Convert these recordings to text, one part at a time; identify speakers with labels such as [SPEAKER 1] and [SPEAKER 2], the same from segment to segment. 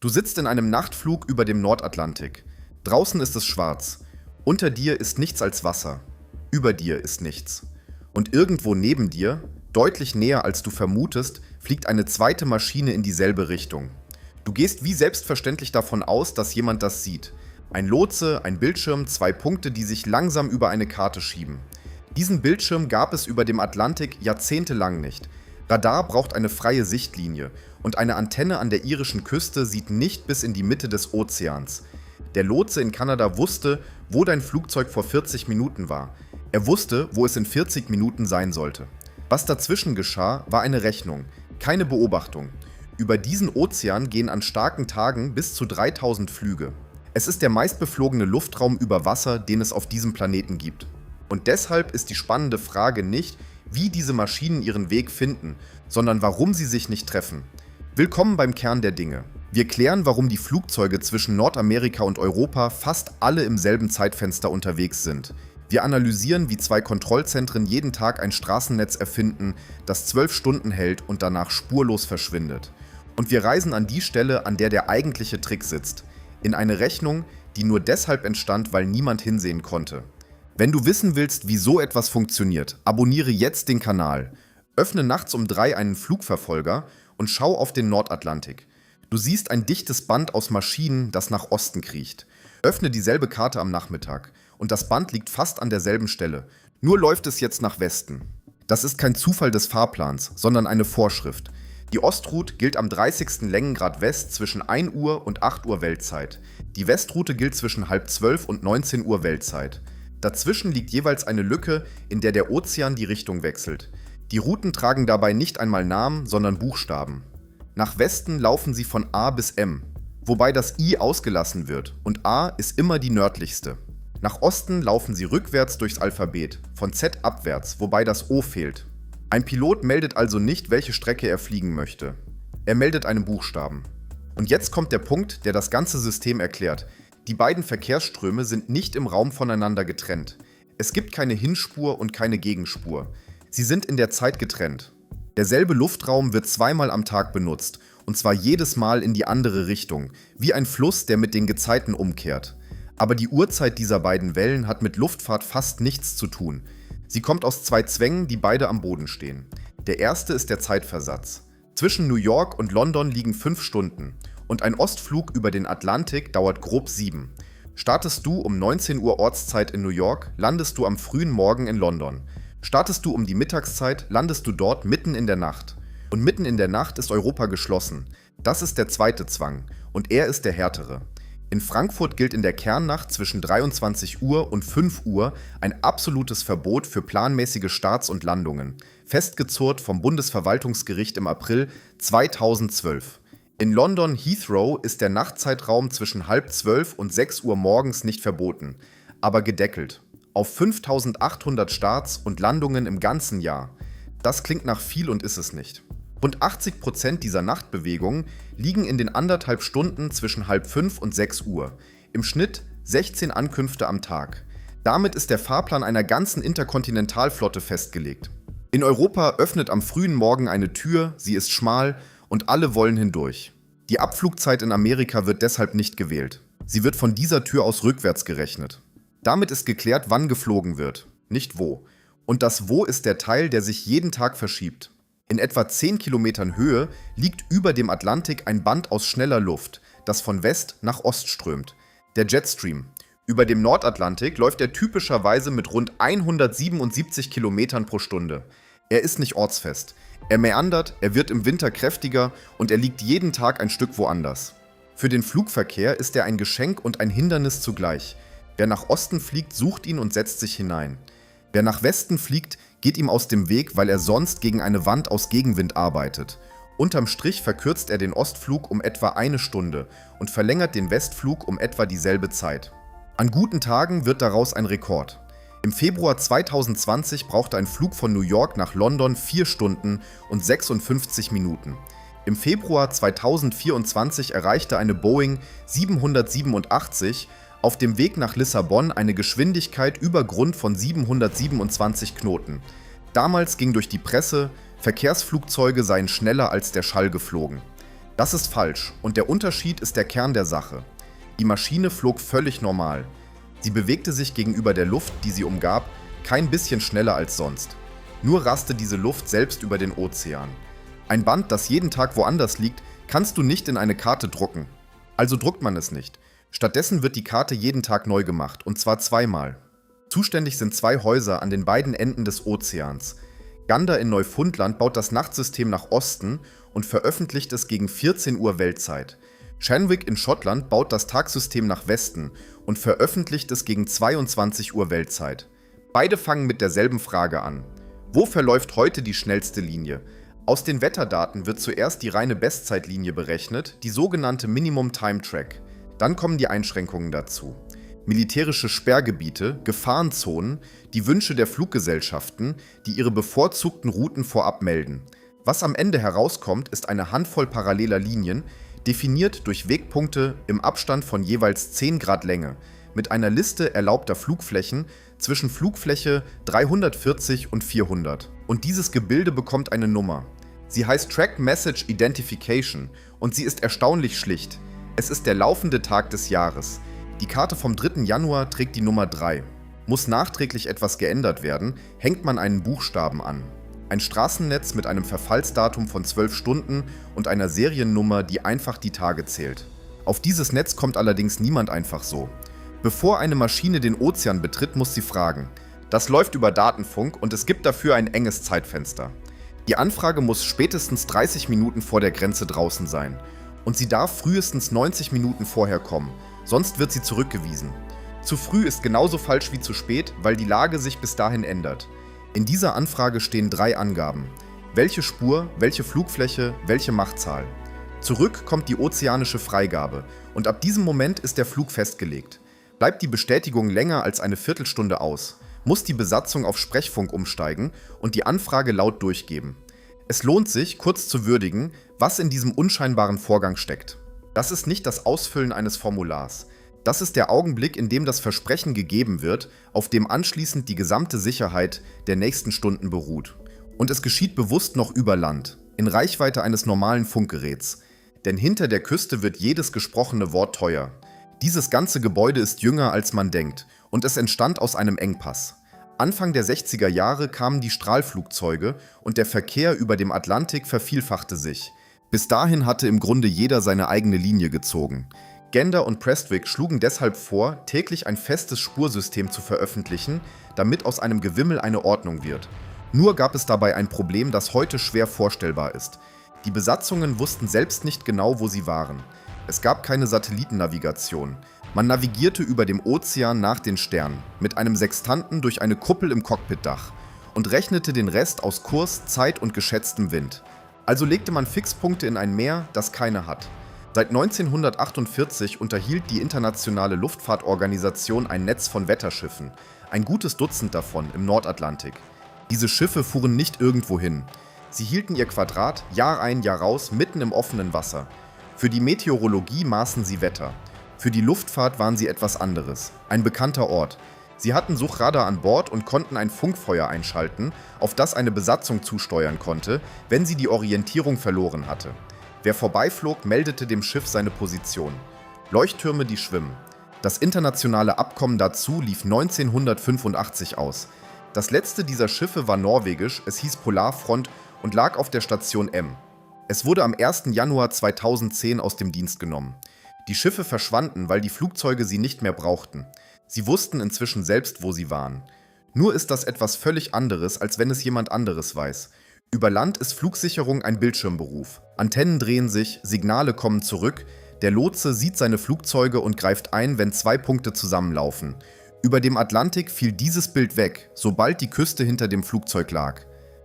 [SPEAKER 1] Du sitzt in einem Nachtflug über dem Nordatlantik. Draußen ist es schwarz. Unter dir ist nichts als Wasser. Über dir ist nichts. Und irgendwo neben dir, deutlich näher als du vermutest, fliegt eine zweite Maschine in dieselbe Richtung. Du gehst wie selbstverständlich davon aus, dass jemand das sieht. Ein Lotse, ein Bildschirm, zwei Punkte, die sich langsam über eine Karte schieben. Diesen Bildschirm gab es über dem Atlantik jahrzehntelang nicht. Radar braucht eine freie Sichtlinie und eine Antenne an der irischen Küste sieht nicht bis in die Mitte des Ozeans. Der Lotse in Kanada wusste, wo dein Flugzeug vor 40 Minuten war. Er wusste, wo es in 40 Minuten sein sollte. Was dazwischen geschah, war eine Rechnung, keine Beobachtung. Über diesen Ozean gehen an starken Tagen bis zu 3000 Flüge. Es ist der meistbeflogene Luftraum über Wasser, den es auf diesem Planeten gibt. Und deshalb ist die spannende Frage nicht, wie diese Maschinen ihren Weg finden, sondern warum sie sich nicht treffen. Willkommen beim Kern der Dinge. Wir klären, warum die Flugzeuge zwischen Nordamerika und Europa fast alle im selben Zeitfenster unterwegs sind. Wir analysieren, wie zwei Kontrollzentren jeden Tag ein Straßennetz erfinden, das 12 Stunden hält und danach spurlos verschwindet. Und wir reisen an die Stelle, an der der eigentliche Trick sitzt. In eine Rechnung, die nur deshalb entstand, weil niemand hinsehen konnte. Wenn du wissen willst, wie so etwas funktioniert, abonniere jetzt den Kanal. Öffne nachts um 3 einen Flugverfolger und schau auf den Nordatlantik. Du siehst ein dichtes Band aus Maschinen, das nach Osten kriecht. Öffne dieselbe Karte am Nachmittag und das Band liegt fast an derselben Stelle. Nur läuft es jetzt nach Westen. Das ist kein Zufall des Fahrplans, sondern eine Vorschrift. Die Ostroute gilt am 30. Längengrad West zwischen 1 Uhr und 8 Uhr Weltzeit. Die Westroute gilt zwischen 11:30 und 19 Uhr Weltzeit. Dazwischen liegt jeweils eine Lücke, in der der Ozean die Richtung wechselt. Die Routen tragen dabei nicht einmal Namen, sondern Buchstaben. Nach Westen laufen sie von A bis M, wobei das I ausgelassen wird und A ist immer die nördlichste. Nach Osten laufen sie rückwärts durchs Alphabet, von Z abwärts, wobei das O fehlt. Ein Pilot meldet also nicht, welche Strecke er fliegen möchte. Er meldet einen Buchstaben. Und jetzt kommt der Punkt, der das ganze System erklärt. Die beiden Verkehrsströme sind nicht im Raum voneinander getrennt. Es gibt keine Hinspur und keine Gegenspur. Sie sind in der Zeit getrennt. Derselbe Luftraum wird zweimal am Tag benutzt, und zwar jedes Mal in die andere Richtung, wie ein Fluss, der mit den Gezeiten umkehrt. Aber die Uhrzeit dieser beiden Wellen hat mit Luftfahrt fast nichts zu tun. Sie kommt aus zwei Zwängen, die beide am Boden stehen. Der erste ist der Zeitversatz. Zwischen New York und London liegen 5 Stunden. Und ein Ostflug über den Atlantik dauert grob 7. Startest du um 19 Uhr Ortszeit in New York, landest du am frühen Morgen in London. Startest du um die Mittagszeit, landest du dort mitten in der Nacht. Und mitten in der Nacht ist Europa geschlossen. Das ist der zweite Zwang. Und er ist der härtere. In Frankfurt gilt in der Kernnacht zwischen 23 Uhr und 5 Uhr ein absolutes Verbot für planmäßige Starts und Landungen, festgezurrt vom Bundesverwaltungsgericht im April 2012. In London Heathrow ist der Nachtzeitraum zwischen 11:30 und 6 Uhr morgens nicht verboten, aber gedeckelt. Auf 5800 Starts und Landungen im ganzen Jahr. Das klingt nach viel und ist es nicht. Rund 80% dieser Nachtbewegungen liegen in den 1,5 Stunden zwischen 4:30 und 6 Uhr. Im Schnitt 16 Ankünfte am Tag. Damit ist der Fahrplan einer ganzen Interkontinentalflotte festgelegt. In Europa öffnet am frühen Morgen eine Tür, sie ist schmal und alle wollen hindurch. Die Abflugzeit in Amerika wird deshalb nicht gewählt. Sie wird von dieser Tür aus rückwärts gerechnet. Damit ist geklärt, wann geflogen wird, nicht wo. Und das Wo ist der Teil, der sich jeden Tag verschiebt. In etwa 10 Kilometern Höhe liegt über dem Atlantik ein Band aus schneller Luft, das von West nach Ost strömt. Der Jetstream. Über dem Nordatlantik läuft er typischerweise mit rund 177 Kilometern pro Stunde. Er ist nicht ortsfest. Er meandert, er wird im Winter kräftiger und er liegt jeden Tag ein Stück woanders. Für den Flugverkehr ist er ein Geschenk und ein Hindernis zugleich. Wer nach Osten fliegt, sucht ihn und setzt sich hinein. Wer nach Westen fliegt, geht ihm aus dem Weg, weil er sonst gegen eine Wand aus Gegenwind arbeitet. Unterm Strich verkürzt er den Ostflug um etwa 1 Stunde und verlängert den Westflug um etwa dieselbe Zeit. An guten Tagen wird daraus ein Rekord. Im Februar 2020 brauchte ein Flug von New York nach London 4 Stunden und 56 Minuten. Im Februar 2024 erreichte eine Boeing 787 auf dem Weg nach Lissabon eine Geschwindigkeit über Grund von 727 Knoten. Damals ging durch die Presse, Verkehrsflugzeuge seien schneller als der Schall geflogen. Das ist falsch und der Unterschied ist der Kern der Sache. Die Maschine flog völlig normal. Sie bewegte sich gegenüber der Luft, die sie umgab, kein bisschen schneller als sonst. Nur raste diese Luft selbst über den Ozean. Ein Band, das jeden Tag woanders liegt, kannst du nicht in eine Karte drucken. Also druckt man es nicht. Stattdessen wird die Karte jeden Tag neu gemacht, und zwar zweimal. Zuständig sind 2 Häuser an den beiden Enden des Ozeans. Gander in Neufundland baut das Nachtsystem nach Osten und veröffentlicht es gegen 14 Uhr Weltzeit. Shanwick in Schottland baut das Tagsystem nach Westen und veröffentlicht es gegen 22 Uhr Weltzeit. Beide fangen mit derselben Frage an. Wo verläuft heute die schnellste Linie? Aus den Wetterdaten wird zuerst die reine Bestzeitlinie berechnet, die sogenannte Minimum Time Track. Dann kommen die Einschränkungen dazu. Militärische Sperrgebiete, Gefahrenzonen, die Wünsche der Fluggesellschaften, die ihre bevorzugten Routen vorab melden. Was am Ende herauskommt, ist eine Handvoll paralleler Linien, definiert durch Wegpunkte im Abstand von jeweils 10 Grad Länge, mit einer Liste erlaubter Flugflächen zwischen Flugfläche 340 und 400. Und dieses Gebilde bekommt eine Nummer. Sie heißt Track Message Identification und sie ist erstaunlich schlicht. Es ist der laufende Tag des Jahres. Die Karte vom 3. Januar trägt die Nummer 3. Muss nachträglich etwas geändert werden, hängt man einen Buchstaben an. Ein Straßennetz mit einem Verfallsdatum von 12 Stunden und einer Seriennummer, die einfach die Tage zählt. Auf dieses Netz kommt allerdings niemand einfach so. Bevor eine Maschine den Ozean betritt, muss sie fragen. Das läuft über Datenfunk und es gibt dafür ein enges Zeitfenster. Die Anfrage muss spätestens 30 Minuten vor der Grenze draußen sein. Und sie darf frühestens 90 Minuten vorher kommen. Sonst wird sie zurückgewiesen. Zu früh ist genauso falsch wie zu spät, weil die Lage sich bis dahin ändert. In dieser Anfrage stehen 3 Angaben. Welche Spur, welche Flugfläche, welche Machtzahl. Zurück kommt die ozeanische Freigabe und ab diesem Moment ist der Flug festgelegt. Bleibt die Bestätigung länger als eine Viertelstunde aus, muss die Besatzung auf Sprechfunk umsteigen und die Anfrage laut durchgeben. Es lohnt sich, kurz zu würdigen, was in diesem unscheinbaren Vorgang steckt. Das ist nicht das Ausfüllen eines Formulars. Das ist der Augenblick, in dem das Versprechen gegeben wird, auf dem anschließend die gesamte Sicherheit der nächsten Stunden beruht. Und es geschieht bewusst noch über Land, in Reichweite eines normalen Funkgeräts. Denn hinter der Küste wird jedes gesprochene Wort teuer. Dieses ganze Gebäude ist jünger, als man denkt, und es entstand aus einem Engpass. Anfang der 60er Jahre kamen die Strahlflugzeuge und der Verkehr über dem Atlantik vervielfachte sich. Bis dahin hatte im Grunde jeder seine eigene Linie gezogen. Gander und Prestwick schlugen deshalb vor, täglich ein festes Spursystem zu veröffentlichen, damit aus einem Gewimmel eine Ordnung wird. Nur gab es dabei ein Problem, das heute schwer vorstellbar ist. Die Besatzungen wussten selbst nicht genau, wo sie waren. Es gab keine Satellitennavigation. Man navigierte über dem Ozean nach den Sternen, mit einem Sextanten durch eine Kuppel im Cockpitdach und rechnete den Rest aus Kurs, Zeit und geschätztem Wind. Also legte man Fixpunkte in ein Meer, das keine hat. Seit 1948 unterhielt die Internationale Luftfahrtorganisation ein Netz von Wetterschiffen, ein gutes Dutzend davon im Nordatlantik. Diese Schiffe fuhren nicht irgendwo hin. Sie hielten ihr Quadrat Jahr ein, Jahr raus mitten im offenen Wasser. Für die Meteorologie maßen sie Wetter. Für die Luftfahrt waren sie etwas anderes, ein bekannter Ort. Sie hatten Suchradar an Bord und konnten ein Funkfeuer einschalten, auf das eine Besatzung zusteuern konnte, wenn sie die Orientierung verloren hatte. Wer vorbeiflog, meldete dem Schiff seine Position. Leuchttürme, die schwimmen. Das internationale Abkommen dazu lief 1985 aus. Das letzte dieser Schiffe war norwegisch, es hieß Polarfront und lag auf der Station M. Es wurde am 1. Januar 2010 aus dem Dienst genommen. Die Schiffe verschwanden, weil die Flugzeuge sie nicht mehr brauchten. Sie wussten inzwischen selbst, wo sie waren. Nur ist das etwas völlig anderes, als wenn es jemand anderes weiß. Über Land ist Flugsicherung ein Bildschirmberuf. Antennen drehen sich, Signale kommen zurück, der Lotse sieht seine Flugzeuge und greift ein, wenn 2 Punkte zusammenlaufen. Über dem Atlantik fiel dieses Bild weg, sobald die Küste hinter dem Flugzeug lag.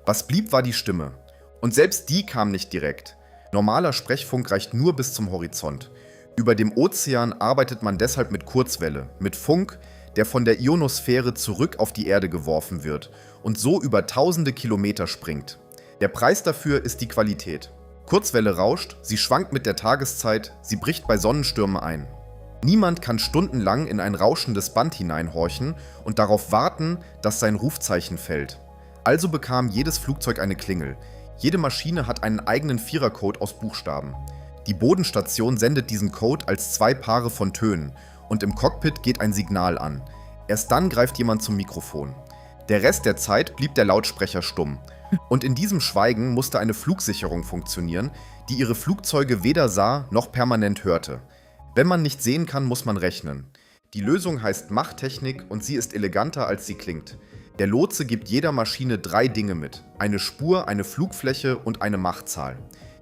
[SPEAKER 1] Was blieb, war die Stimme. Und selbst die kam nicht direkt. Normaler Sprechfunk reicht nur bis zum Horizont. Über dem Ozean arbeitet man deshalb mit Kurzwelle, mit Funk, der von der Ionosphäre zurück auf die Erde geworfen wird und so über tausende Kilometer springt. Der Preis dafür ist die Qualität. Kurzwelle rauscht, sie schwankt mit der Tageszeit, sie bricht bei Sonnenstürmen ein. Niemand kann stundenlang in ein rauschendes Band hineinhorchen und darauf warten, dass sein Rufzeichen fällt. Also bekam jedes Flugzeug eine Klingel. Jede Maschine hat einen eigenen Vierercode aus Buchstaben. Die Bodenstation sendet diesen Code als 2 Paare von Tönen und im Cockpit geht ein Signal an. Erst dann greift jemand zum Mikrofon. Der Rest der Zeit blieb der Lautsprecher stumm. Und in diesem Schweigen musste eine Flugsicherung funktionieren, die ihre Flugzeuge weder sah noch permanent hörte. Wenn man nicht sehen kann, muss man rechnen. Die Lösung heißt Machtechnik und sie ist eleganter, als sie klingt. Der Lotse gibt jeder Maschine 3 Dinge mit: eine Spur, eine Flugfläche und eine Machtzahl.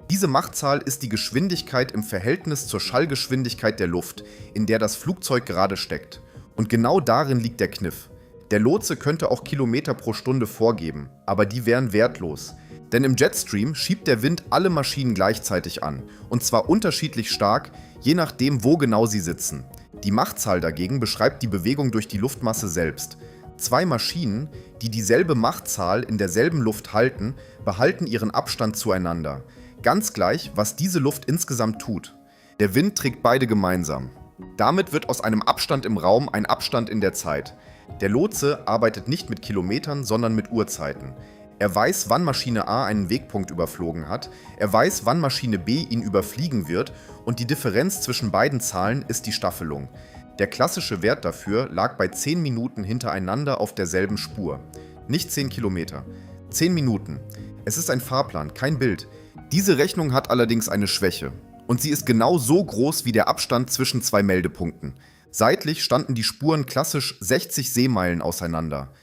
[SPEAKER 1] Diese Machtzahl ist die Geschwindigkeit im Verhältnis zur Schallgeschwindigkeit der Luft, in der das Flugzeug gerade steckt. Und genau darin liegt der Kniff. Der Lotse könnte auch Kilometer pro Stunde vorgeben, aber die wären wertlos. Denn im Jetstream schiebt der Wind alle Maschinen gleichzeitig an, und zwar unterschiedlich stark, je nachdem, wo genau sie sitzen. Die Machtzahl dagegen beschreibt die Bewegung durch die Luftmasse selbst. 2 Maschinen, die dieselbe Machtzahl in derselben Luft halten, behalten ihren Abstand zueinander. Ganz gleich, was diese Luft insgesamt tut. Der Wind trägt beide gemeinsam. Damit wird aus einem Abstand im Raum ein Abstand in der Zeit. Der Lotse arbeitet nicht mit Kilometern, sondern mit Uhrzeiten. Er weiß, wann Maschine A einen Wegpunkt überflogen hat, er weiß, wann Maschine B ihn überfliegen wird und die Differenz zwischen beiden Zahlen ist die Staffelung. Der klassische Wert dafür lag bei 10 Minuten hintereinander auf derselben Spur. Nicht 10 Kilometer. 10 Minuten. Es ist ein Fahrplan, kein Bild. Diese Rechnung hat allerdings eine Schwäche. Und sie ist genau so groß wie der Abstand zwischen 2 Meldepunkten. Seitlich standen die Spuren klassisch 60 Seemeilen auseinander.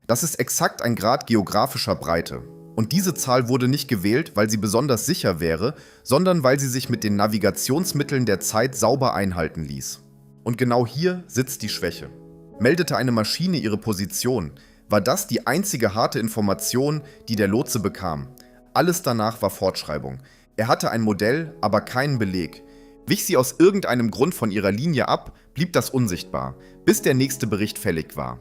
[SPEAKER 1] Das ist exakt ein Grad geografischer Breite. Und diese Zahl wurde nicht gewählt, weil sie besonders sicher wäre, sondern weil sie sich mit den Navigationsmitteln der Zeit sauber einhalten ließ. Und genau hier sitzt die Schwäche. Meldete eine Maschine ihre Position, war das die einzige harte Information, die der Lotse bekam. Alles danach war Fortschreibung. Er hatte ein Modell, aber keinen Beleg. Wich sie aus irgendeinem Grund von ihrer Linie ab, blieb das unsichtbar, bis der nächste Bericht fällig war.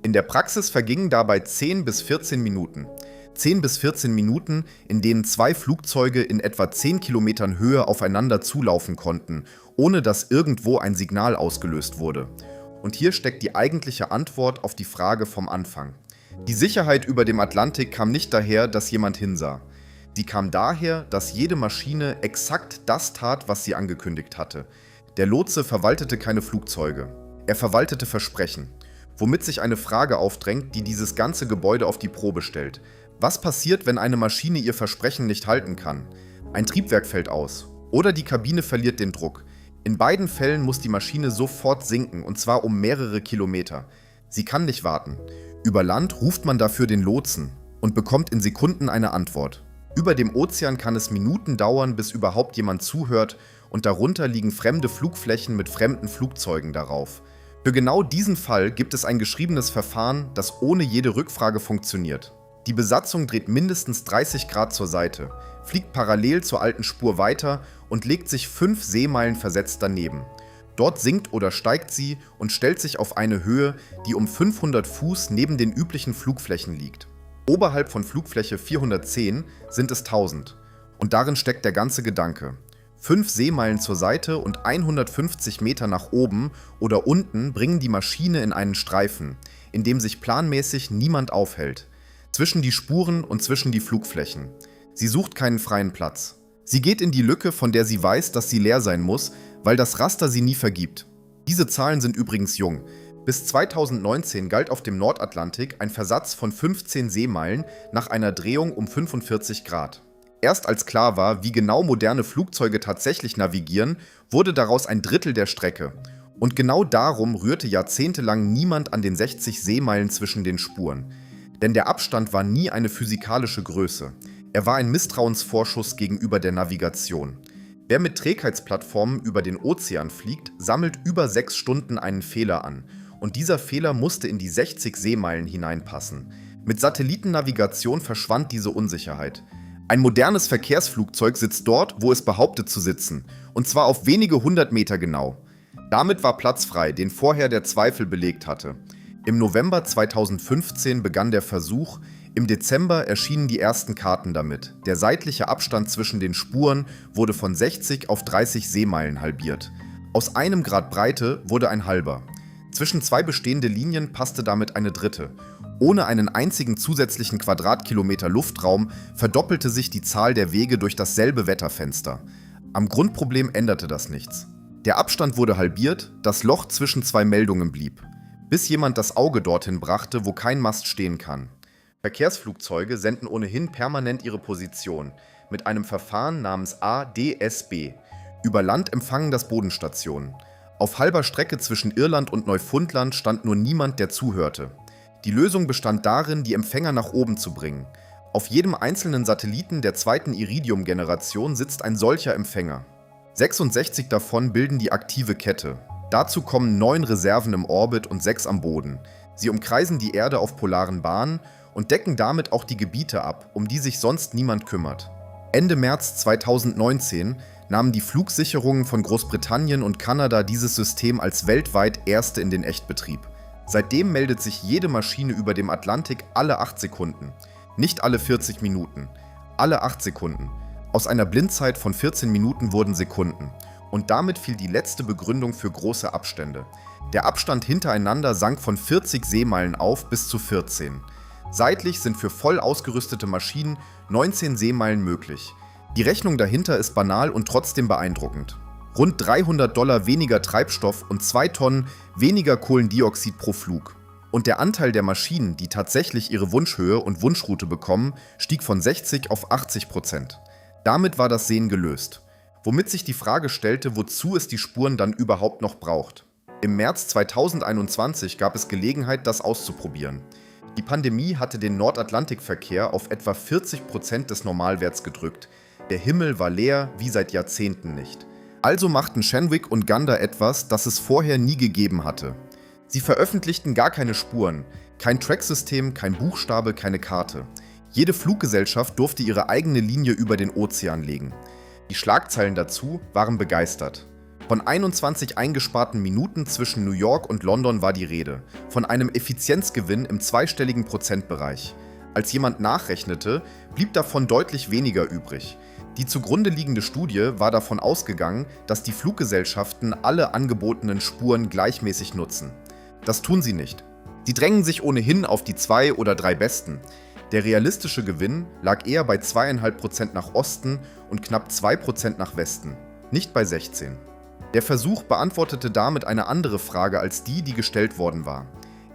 [SPEAKER 1] In der Praxis vergingen dabei 10 bis 14 Minuten. 10 bis 14 Minuten, in denen 2 Flugzeuge in etwa 10 Kilometern Höhe aufeinander zulaufen konnten, ohne dass irgendwo ein Signal ausgelöst wurde. Und hier steckt die eigentliche Antwort auf die Frage vom Anfang. Die Sicherheit über dem Atlantik kam nicht daher, dass jemand hinsah. Sie kam daher, dass jede Maschine exakt das tat, was sie angekündigt hatte. Der Lotse verwaltete keine Flugzeuge. Er verwaltete Versprechen. Womit sich eine Frage aufdrängt, die dieses ganze Gebäude auf die Probe stellt. Was passiert, wenn eine Maschine ihr Versprechen nicht halten kann? Ein Triebwerk fällt aus. Oder die Kabine verliert den Druck. In beiden Fällen muss die Maschine sofort sinken, und zwar um mehrere Kilometer. Sie kann nicht warten. Über Land ruft man dafür den Lotsen und bekommt in Sekunden eine Antwort. Über dem Ozean kann es Minuten dauern, bis überhaupt jemand zuhört, und darunter liegen fremde Flugflächen mit fremden Flugzeugen darauf. Für genau diesen Fall gibt es ein geschriebenes Verfahren, das ohne jede Rückfrage funktioniert. Die Besatzung dreht mindestens 30 Grad zur Seite, fliegt parallel zur alten Spur weiter und legt sich 5 Seemeilen versetzt daneben. Dort sinkt oder steigt sie und stellt sich auf eine Höhe, die um 500 Fuß neben den üblichen Flugflächen liegt. Oberhalb von Flugfläche 410 sind es 1000. Und darin steckt der ganze Gedanke. 5 Seemeilen zur Seite und 150 Meter nach oben oder unten bringen die Maschine in einen Streifen, in dem sich planmäßig niemand aufhält. Zwischen die Spuren und zwischen die Flugflächen. Sie sucht keinen freien Platz. Sie geht in die Lücke, von der sie weiß, dass sie leer sein muss, weil das Raster sie nie vergibt. Diese Zahlen sind übrigens jung. Bis 2019 galt auf dem Nordatlantik ein Versatz von 15 Seemeilen nach einer Drehung um 45 Grad. Erst als klar war, wie genau moderne Flugzeuge tatsächlich navigieren, wurde daraus ein Drittel der Strecke. Und genau darum rührte jahrzehntelang niemand an den 60 Seemeilen zwischen den Spuren. Denn der Abstand war nie eine physikalische Größe. Er war ein Misstrauensvorschuss gegenüber der Navigation. Wer mit Trägheitsplattformen über den Ozean fliegt, sammelt über 6 Stunden einen Fehler an. Und dieser Fehler musste in die 60 Seemeilen hineinpassen. Mit Satellitennavigation verschwand diese Unsicherheit. Ein modernes Verkehrsflugzeug sitzt dort, wo es behauptet zu sitzen, und zwar auf wenige 100 Meter genau. Damit war Platz frei, den vorher der Zweifel belegt hatte. Im November 2015 begann der Versuch, im Dezember erschienen die ersten Karten damit. Der seitliche Abstand zwischen den Spuren wurde von 60 auf 30 Seemeilen halbiert. Aus einem Grad Breite wurde ein halber. Zwischen 2 bestehende Linien passte damit eine dritte. Ohne einen einzigen zusätzlichen Quadratkilometer Luftraum verdoppelte sich die Zahl der Wege durch dasselbe Wetterfenster. Am Grundproblem änderte das nichts. Der Abstand wurde halbiert, das Loch zwischen zwei Meldungen blieb, bis jemand das Auge dorthin brachte, wo kein Mast stehen kann. Verkehrsflugzeuge senden ohnehin permanent ihre Position mit einem Verfahren namens ADS-B. Über Land empfangen das Bodenstationen. Auf halber Strecke zwischen Irland und Neufundland stand nur niemand, der zuhörte. Die Lösung bestand darin, die Empfänger nach oben zu bringen. Auf jedem einzelnen Satelliten der zweiten Iridium-Generation sitzt ein solcher Empfänger. 66 davon bilden die aktive Kette. Dazu kommen 9 Reserven im Orbit und 6 am Boden. Sie umkreisen die Erde auf polaren Bahnen und decken damit auch die Gebiete ab, um die sich sonst niemand kümmert. Ende März 2019 nahmen die Flugsicherungen von Großbritannien und Kanada dieses System als weltweit erste in den Echtbetrieb. Seitdem meldet sich jede Maschine über dem Atlantik alle 8 Sekunden. Nicht alle 40 Minuten. Alle 8 Sekunden. Aus einer Blindzeit von 14 Minuten wurden Sekunden. Und damit fiel die letzte Begründung für große Abstände. Der Abstand hintereinander sank von 40 Seemeilen auf bis zu 14. Seitlich sind für voll ausgerüstete Maschinen 19 Seemeilen möglich. Die Rechnung dahinter ist banal und trotzdem beeindruckend. Rund $300 weniger Treibstoff und 2 Tonnen weniger Kohlendioxid pro Flug. Und der Anteil der Maschinen, die tatsächlich ihre Wunschhöhe und Wunschroute bekommen, stieg von 60 auf 80%. Damit war das Sehen gelöst. Womit sich die Frage stellte, wozu es die Spuren dann überhaupt noch braucht. Im März 2021 gab es Gelegenheit, das auszuprobieren. Die Pandemie hatte den Nordatlantikverkehr auf etwa 40% des Normalwerts gedrückt. Der Himmel war leer wie seit Jahrzehnten nicht. Also machten Shenwick und Gander etwas, das es vorher nie gegeben hatte. Sie veröffentlichten gar keine Spuren, kein Tracksystem, kein Buchstabe, keine Karte. Jede Fluggesellschaft durfte ihre eigene Linie über den Ozean legen. Die Schlagzeilen dazu waren begeistert. Von 21 eingesparten Minuten zwischen New York und London war die Rede, von einem Effizienzgewinn im zweistelligen Prozentbereich. Als jemand nachrechnete, blieb davon deutlich weniger übrig. Die zugrunde liegende Studie war davon ausgegangen, dass die Fluggesellschaften alle angebotenen Spuren gleichmäßig nutzen. Das tun sie nicht. Sie drängen sich ohnehin auf die 2 oder 3 besten. Der realistische Gewinn lag eher bei 2,5% nach Osten und knapp 2% nach Westen, nicht bei 16. Der Versuch beantwortete damit eine andere Frage als die, die gestellt worden war.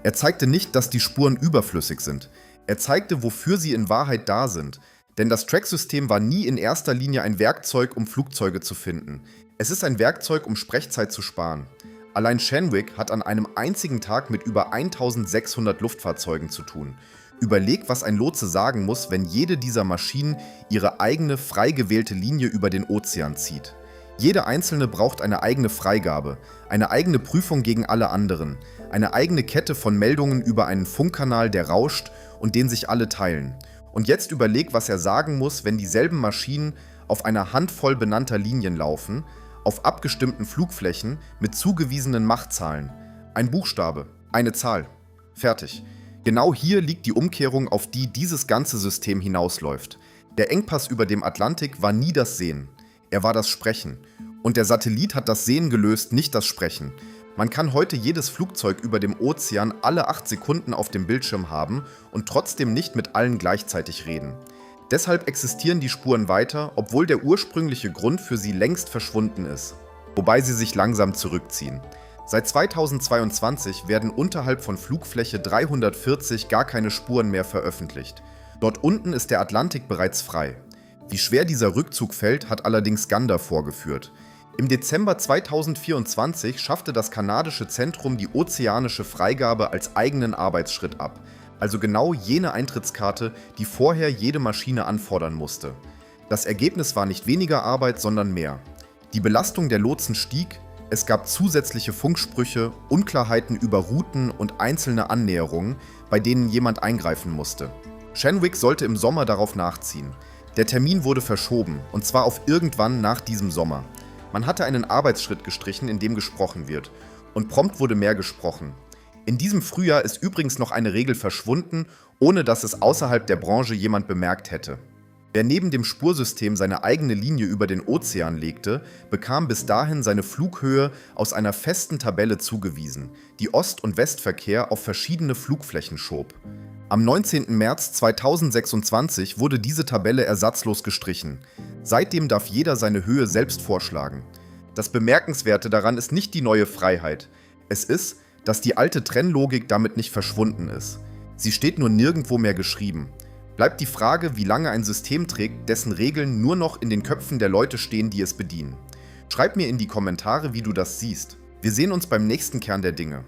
[SPEAKER 1] Er zeigte nicht, dass die Spuren überflüssig sind. Er zeigte, wofür sie in Wahrheit da sind. Denn das Tracksystem war nie in erster Linie ein Werkzeug, um Flugzeuge zu finden. Es ist ein Werkzeug, um Sprechzeit zu sparen. Allein Shenwick hat an einem einzigen Tag mit über 1600 Luftfahrzeugen zu tun. Überleg, was ein Lotse sagen muss, wenn jede dieser Maschinen ihre eigene frei gewählte Linie über den Ozean zieht. Jede einzelne braucht eine eigene Freigabe, eine eigene Prüfung gegen alle anderen, eine eigene Kette von Meldungen über einen Funkkanal, der rauscht und den sich alle teilen. Und jetzt überleg, was er sagen muss, wenn dieselben Maschinen auf einer Handvoll benannter Linien laufen, auf abgestimmten Flugflächen mit zugewiesenen Machtzahlen. Ein Buchstabe, eine Zahl. Fertig. Genau hier liegt die Umkehrung, auf die dieses ganze System hinausläuft. Der Engpass über dem Atlantik war nie das Sehen. Er war das Sprechen. Und der Satellit hat das Sehen gelöst, nicht das Sprechen. Man kann heute jedes Flugzeug über dem Ozean alle 8 Sekunden auf dem Bildschirm haben und trotzdem nicht mit allen gleichzeitig reden. Deshalb existieren die Spuren weiter, obwohl der ursprüngliche Grund für sie längst verschwunden ist. Wobei sie sich langsam zurückziehen. Seit 2022 werden unterhalb von Flugfläche 340 gar keine Spuren mehr veröffentlicht. Dort unten ist der Atlantik bereits frei. Wie schwer dieser Rückzug fällt, hat allerdings Gander vorgeführt. Im Dezember 2024 schaffte das kanadische Zentrum die ozeanische Freigabe als eigenen Arbeitsschritt ab, also genau jene Eintrittskarte, die vorher jede Maschine anfordern musste. Das Ergebnis war nicht weniger Arbeit, sondern mehr. Die Belastung der Lotsen stieg, es gab zusätzliche Funksprüche, Unklarheiten über Routen und einzelne Annäherungen, bei denen jemand eingreifen musste. Shenwick sollte im Sommer darauf nachziehen. Der Termin wurde verschoben, und zwar auf irgendwann nach diesem Sommer. Man hatte einen Arbeitsschritt gestrichen, in dem gesprochen wird. Und prompt wurde mehr gesprochen. In diesem Frühjahr ist übrigens noch eine Regel verschwunden, ohne dass es außerhalb der Branche jemand bemerkt hätte. Wer neben dem Spursystem seine eigene Linie über den Ozean legte, bekam bis dahin seine Flughöhe aus einer festen Tabelle zugewiesen, die Ost- und Westverkehr auf verschiedene Flugflächen schob. Am 19. März 2026 wurde diese Tabelle ersatzlos gestrichen. Seitdem darf jeder seine Höhe selbst vorschlagen. Das Bemerkenswerte daran ist nicht die neue Freiheit. Es ist, dass die alte Trennlogik damit nicht verschwunden ist. Sie steht nur nirgendwo mehr geschrieben. Bleibt die Frage, wie lange ein System trägt, dessen Regeln nur noch in den Köpfen der Leute stehen, die es bedienen. Schreib mir in die Kommentare, wie du das siehst. Wir sehen uns beim nächsten Kern der Dinge.